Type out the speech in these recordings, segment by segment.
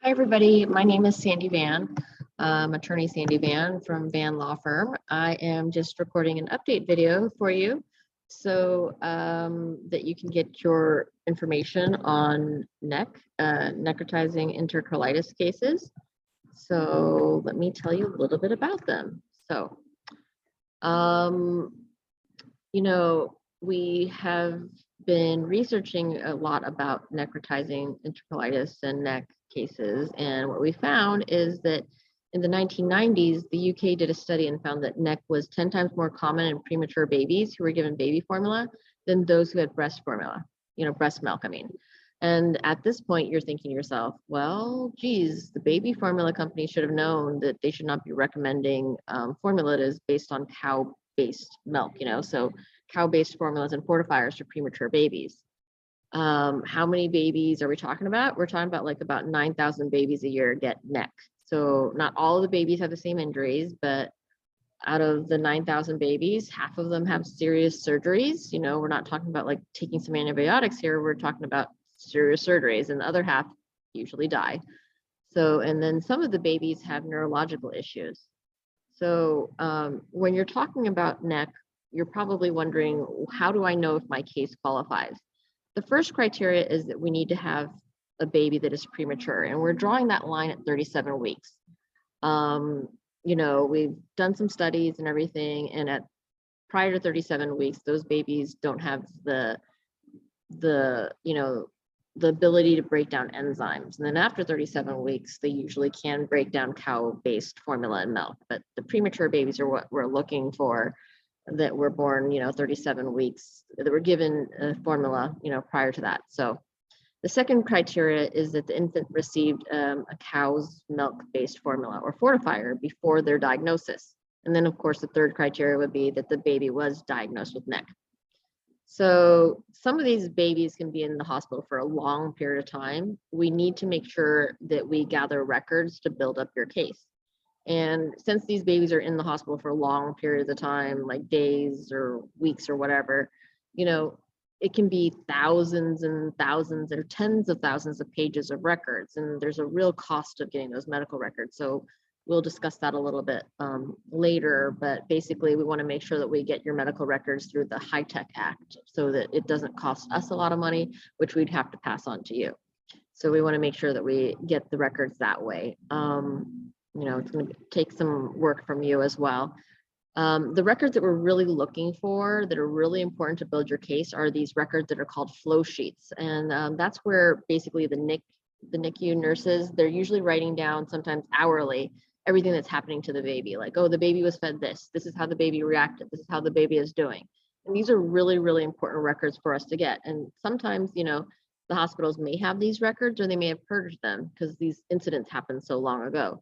Hi, everybody. My name is Sandy Van, attorney Sandy Van from Van Law Firm. I am just recording an update video for you so that you can get your information on NEC, necrotizing enterocolitis cases. So let me tell you a little bit about them. So, we have been researching a lot about necrotizing enterocolitis and NEC cases, and what we found is that in the 1990s, the UK did a study and found that NEC was 10 times more common in premature babies who were given baby formula than those who had breast formula, breast milk, I mean. And at this point, you're thinking to yourself, well, geez, the baby formula company should have known that they should not be recommending formula that is based on cow-based milk, so cow-based formulas and fortifiers for premature babies. How many babies are we talking about? We're talking about like about 9,000 babies a year get NEC. So not all of the babies have the same injuries, but out of the 9,000 babies, half of them have serious surgeries. We're not talking about like taking some antibiotics here. We're talking about serious surgeries, and the other half usually die. So, and then some of the babies have neurological issues. So when you're talking about NEC, you're probably wondering, how do I know if my case qualifies? The first criteria is that we need to have a baby that is premature, and we're drawing that line at 37 weeks. We've done some studies and everything, and prior to 37 weeks, those babies don't have the ability to break down enzymes. And then after 37 weeks, they usually can break down cow-based formula and milk. But the premature babies are what we're looking for, that were born, 37 weeks, that were given a formula, prior to that. So the second criteria is that the infant received a cow's milk-based formula or fortifier before their diagnosis. And then, of course, the third criteria would be that the baby was diagnosed with NEC. So some of these babies can be in the hospital for a long period of time. We need to make sure that we gather records to build up your case. And since these babies are in the hospital for long periods of time, like days or weeks or whatever, it can be thousands and thousands or tens of thousands of pages of records. And there's a real cost of getting those medical records. So we'll discuss that a little bit later. But basically, we want to make sure that we get your medical records through the HITECH Act so that it doesn't cost us a lot of money, which we'd have to pass on to you. So we want to make sure that we get the records that way. It's going to take some work from you as well. The records that we're really looking for that are really important to build your case are these records that are called flow sheets. And that's where basically the NICU nurses, they're usually writing down, sometimes hourly, everything that's happening to the baby. Like, oh, the baby was fed this. This is how the baby reacted. This is how the baby is doing. And these are really, really important records for us to get. And sometimes, the hospitals may have these records or they may have purged them because these incidents happened so long ago.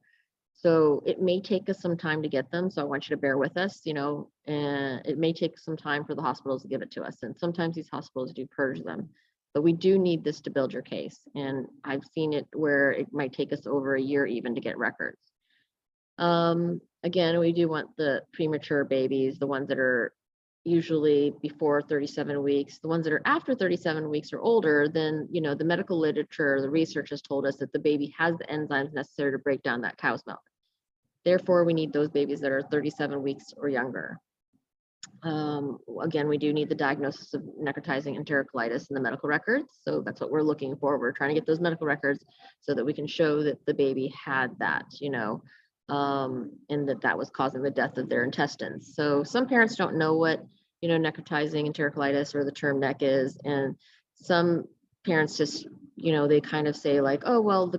So it may take us some time to get them. So I want you to bear with us, and it may take some time for the hospitals to give it to us. And sometimes these hospitals do purge them, but we do need this to build your case. And I've seen it where it might take us over a year even to get records. Again, we do want the premature babies, the ones that are usually before 37 weeks, the ones that are after 37 weeks or older, then, the medical literature, the research has told us that the baby has the enzymes necessary to break down that cow's milk. Therefore, we need those babies that are 37 weeks or younger. Again, we do need the diagnosis of necrotizing enterocolitis in the medical records. So that's what we're looking for. We're trying to get those medical records so that we can show that the baby had that, and that was causing the death of their intestines. So some parents don't know what, necrotizing enterocolitis or the term NEC is. And some parents just, they kind of say like, oh, well,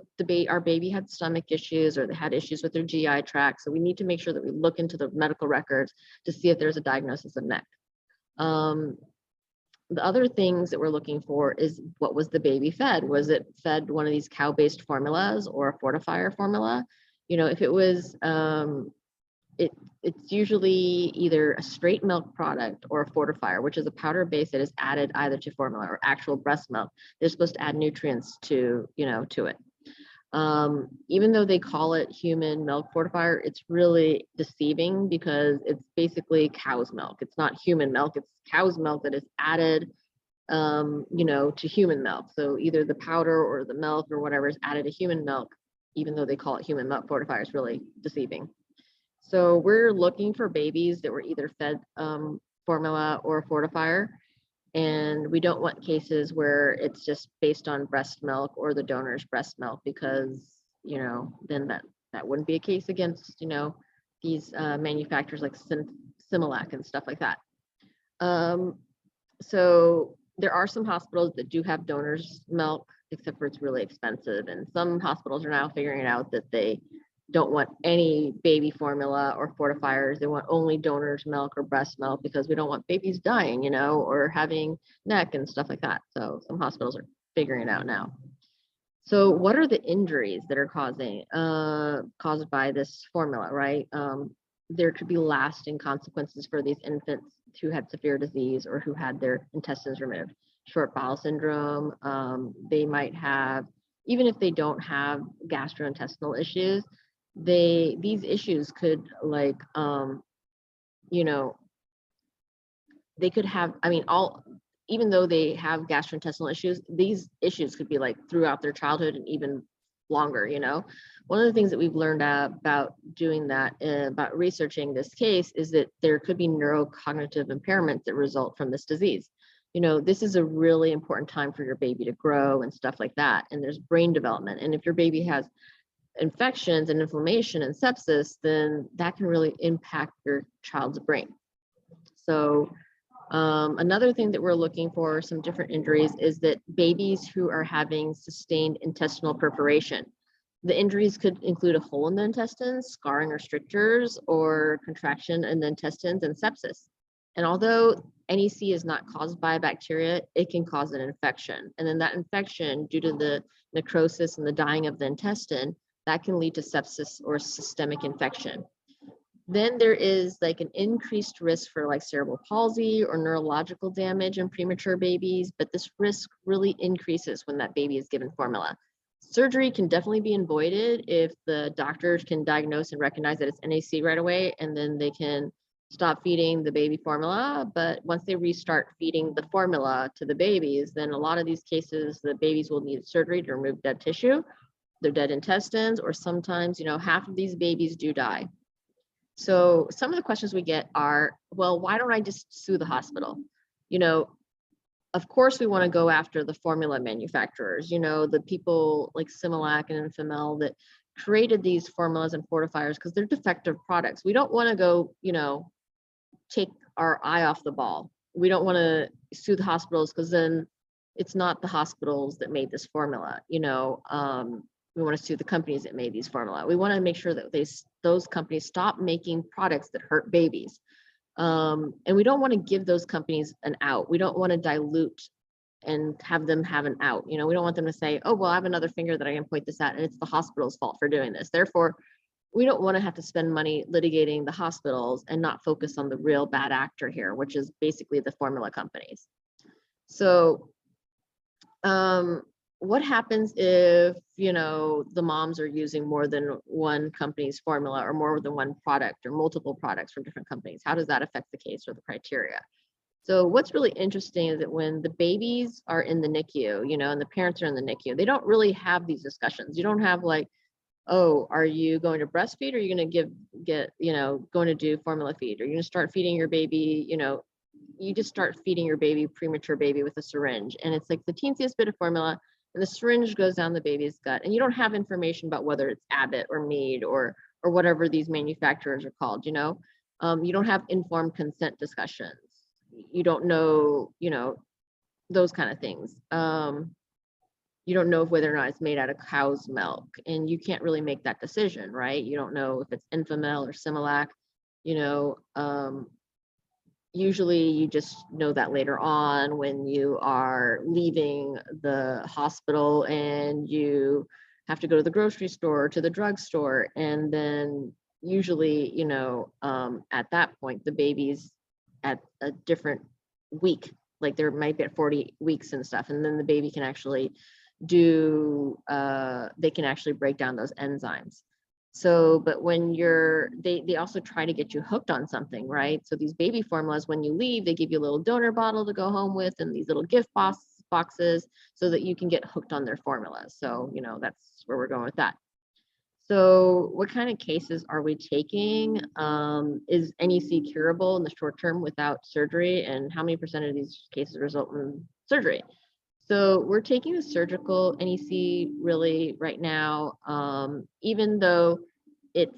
our baby had stomach issues or they had issues with their GI tract. So we need to make sure that we look into the medical records to see if there's a diagnosis of NEC. The other things that we're looking for is, what was the baby fed? Was it fed one of these cow-based formulas or a fortifier formula? If it was, it's usually either a straight milk product or a fortifier, which is a powder base that is added either to formula or actual breast milk. They're supposed to add nutrients to it. Even though they call it human milk fortifier, it's really deceiving because it's basically cow's milk. It's not human milk. It's cow's milk that is added, to human milk. So either the powder or the milk or whatever is added to human milk even though they call it human milk fortifier, is really deceiving. So we're looking for babies that were either fed formula or fortifier. And we don't want cases where it's just based on breast milk or the donor's breast milk, because, you know, then that wouldn't be a case against, you know, these manufacturers like Similac and stuff like that. So there are some hospitals that do have donor's milk, except for it's really expensive. And some hospitals are now figuring out that they don't want any baby formula or fortifiers. They want only donor's milk or breast milk, because we don't want babies dying, you know, or having NEC and stuff like that. So some hospitals are figuring it out now. So what are the injuries that are caused by this formula, right? There could be lasting consequences for these infants who had severe disease or who had their intestines removed. Short bowel syndrome, they might have, even if they don't have gastrointestinal issues, these issues could, like, you know, they could have, I mean, even though they have gastrointestinal issues, these issues could be like throughout their childhood and even longer, you know. One of the things that we've learned about doing that, about researching this case, is that there could be neurocognitive impairments that result from this disease. You know, this is a really important time for your baby to grow and stuff like that. And there's brain development. And if your baby has infections and inflammation and sepsis, then that can really impact your child's brain. So another thing that we're looking for, some different injuries, is that babies who are having sustained intestinal perforation. The injuries could include a hole in the intestines, scarring or strictures, or contraction in the intestines, and sepsis. And although NEC is not caused by bacteria, it can cause an infection. And then that infection, due to the necrosis and the dying of the intestine, that can lead to sepsis or systemic infection. Then there is like an increased risk for like cerebral palsy or neurological damage in premature babies, but this risk really increases when that baby is given formula. Surgery can definitely be avoided if the doctors can diagnose and recognize that it's NEC right away, and then they can stop feeding the baby formula. But once they restart feeding the formula to the babies, then a lot of these cases, the babies will need surgery to remove dead tissue, their dead intestines, or sometimes, you know, half of these babies do die. So some of the questions we get are, well, why don't I just sue the hospital? You know, of course we want to go after the formula manufacturers, you know, the people like Similac and Enfamil that created these formulas and fortifiers, because they're defective products. We don't want to go, you know, take our eye off the ball. We don't want to sue the hospitals, because then it's not the hospitals that made this formula, you know. We want to sue the companies that made these formula. We want to make sure that those companies stop making products that hurt babies. And we don't want to give those companies an out. We don't want to dilute and have them have an out. You know, we don't want them to say, oh, well, I have another finger that I can point this at, and it's the hospital's fault for doing this. Therefore, we don't want to have to spend money litigating the hospitals and not focus on the real bad actor here, which is basically the formula companies. So, what happens if, you know, the moms are using more than one company's formula, or more than one product, or multiple products from different companies? How does that affect the case or the criteria? So what's really interesting is that when the babies are in the NICU, you know, and the parents are in the NICU, they don't really have these discussions. You don't have like, oh, are you going to breastfeed, or are you going to going to do formula feed? Or you're going to start feeding your baby, you know, you just start feeding your baby, premature baby, with a syringe. And it's like the teensiest bit of formula, and the syringe goes down the baby's gut. And you don't have information about whether it's Abbott or Mead or whatever these manufacturers are called, you know. You don't have informed consent discussions. You don't know, you know, those kind of things. You don't know whether or not it's made out of cow's milk, and you can't really make that decision, right? You don't know if it's Enfamil or Similac, you know. Usually you just know that later on when you are leaving the hospital and you have to go to the grocery store or to the drugstore. And then usually, you know, at that point, the baby's at a different week, like there might be at 40 weeks and stuff. And then the baby can actually they can actually break down those enzymes. So, but when they also try to get you hooked on something, right? So these baby formulas, when you leave, they give you a little donor bottle to go home with, and these little gift boxes, so that you can get hooked on their formulas. So, you know, that's where we're going with that. So what kind of cases are we taking? Is NEC curable in the short term without surgery? And how many percent of these cases result in surgery? So we're taking the surgical NEC really right now, even though if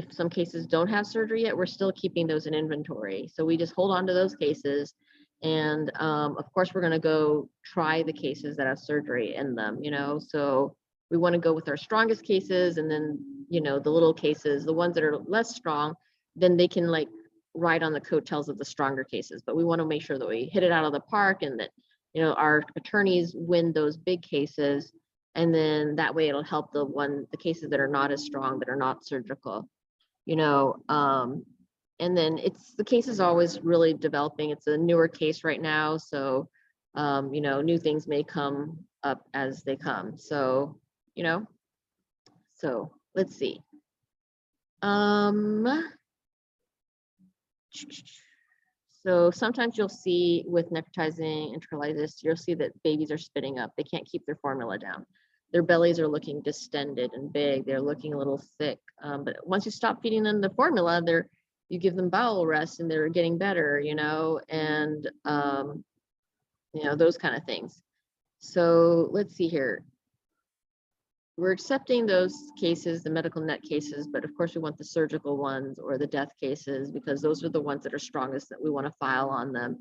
some cases don't have surgery yet, we're still keeping those in inventory. So we just hold on to those cases. And of course, we're going to go try the cases that have surgery in them, so we want to go with our strongest cases, and then, the little cases, the ones that are less strong, then they can like ride on the coattails of the stronger cases. But we want to make sure that we hit it out of the park, and that, our attorneys win those big cases. And then that way it'll help the cases that are not as strong, that are not surgical, and then the case is always really developing. It's a newer case right now. So, new things may come up as they come. So, so let's see. So sometimes you'll see with necrotizing enterocolitis, you'll see that babies are spitting up. They can't keep their formula down. Their bellies are looking distended and big. They're looking a little thick. But once you stop feeding them the formula, you give them bowel rest and they're getting better, and those kind of things. So let's see here. We're accepting those cases, the medical net cases, but of course we want the surgical ones or the death cases, because those are the ones that are strongest that we want to file on them,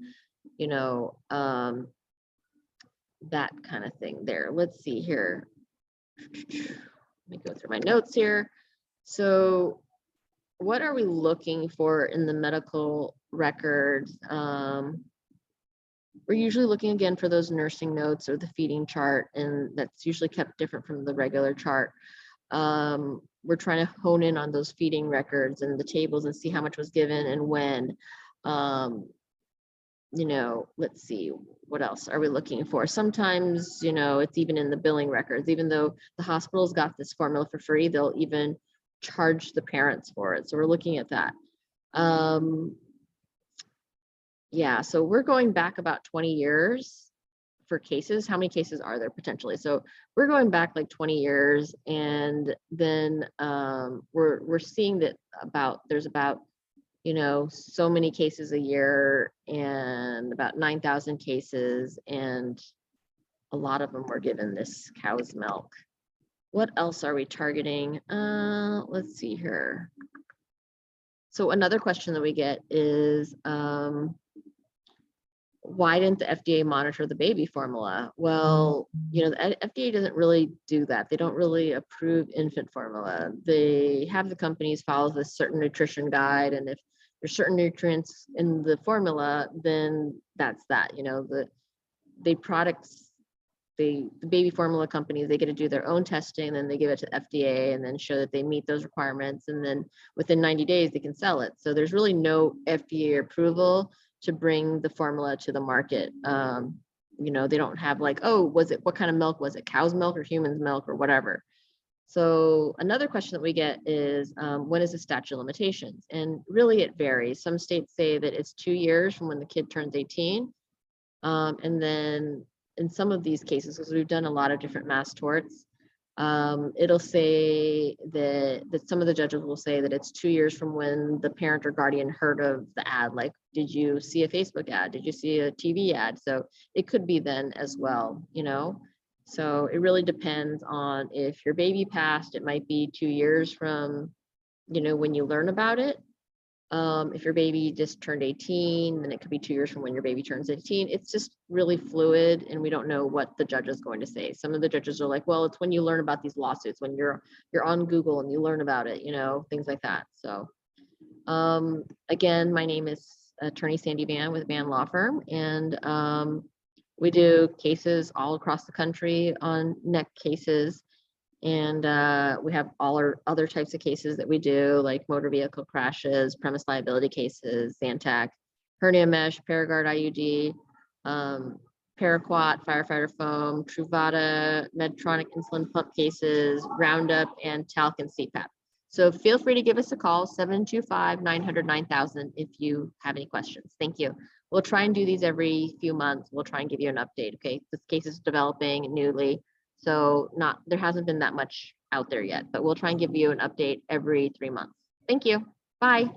that kind of thing there. Let's see here. Let me go through my notes here. So what are we looking for in the medical records? We're usually looking again for those nursing notes or the feeding chart, and that's usually kept different from the regular chart. We're trying to hone in on those feeding records and the tables and see how much was given and when. Let's see, what else are we looking for? Sometimes, it's even in the billing records. Even though the hospital's got this formula for free, they'll even charge the parents for it. So we're looking at that. Yeah, so we're going back about 20 years for cases. How many cases are there potentially? So we're going back like 20 years, and then we're seeing that there's about so many cases a year, and about 9,000 cases, and a lot of them were given this cow's milk. What else are we targeting? Let's see here. So another question that we get is, why didn't the FDA monitor the baby formula? Well, the FDA doesn't really do that. They don't really approve infant formula. They have the companies follow this certain nutrition guide, and if there's certain nutrients in the formula, then that's that. The baby formula companies, they get to do their own testing, and then they give it to the FDA and then show that they meet those requirements, and then within 90 days they can sell it. So there's really no FDA approval to bring the formula to the market. They don't have like, oh, what kind of milk was it? Cow's milk or human's milk or whatever. So another question that we get is, when is the statute of limitations? And really it varies. Some states say that it's 2 years from when the kid turns 18. And then in some of these cases, because we've done a lot of different mass torts, it'll say that some of the judges will say that it's 2 years from when the parent or guardian heard of the ad. Like, did you see a Facebook ad? Did you see a TV ad? So it could be then as well, So it really depends on if your baby passed, it might be 2 years from, when you learn about it. If your baby just turned 18, then it could be 2 years from when your baby turns 18. It's just really fluid, and we don't know what the judge is going to say. Some of the judges are like, well, it's when you learn about these lawsuits, when you're on Google and you learn about it, things like that. So again, my name is Attorney Sandy Van with Van Law Firm, and we do cases all across the country on NEC cases. And we have all our other types of cases that we do, like motor vehicle crashes, premise liability cases, Zantac, hernia mesh, Paragard IUD, Paraquat, firefighter foam, Truvada, Medtronic insulin pump cases, Roundup, and talc and CPAP. So feel free to give us a call, 725-900-9000, if you have any questions. Thank you. We'll try and do these every few months. We'll try and give you an update, okay? This case is developing newly. So there hasn't been that much out there yet, but we'll try and give you an update every 3 months. Thank you. Bye.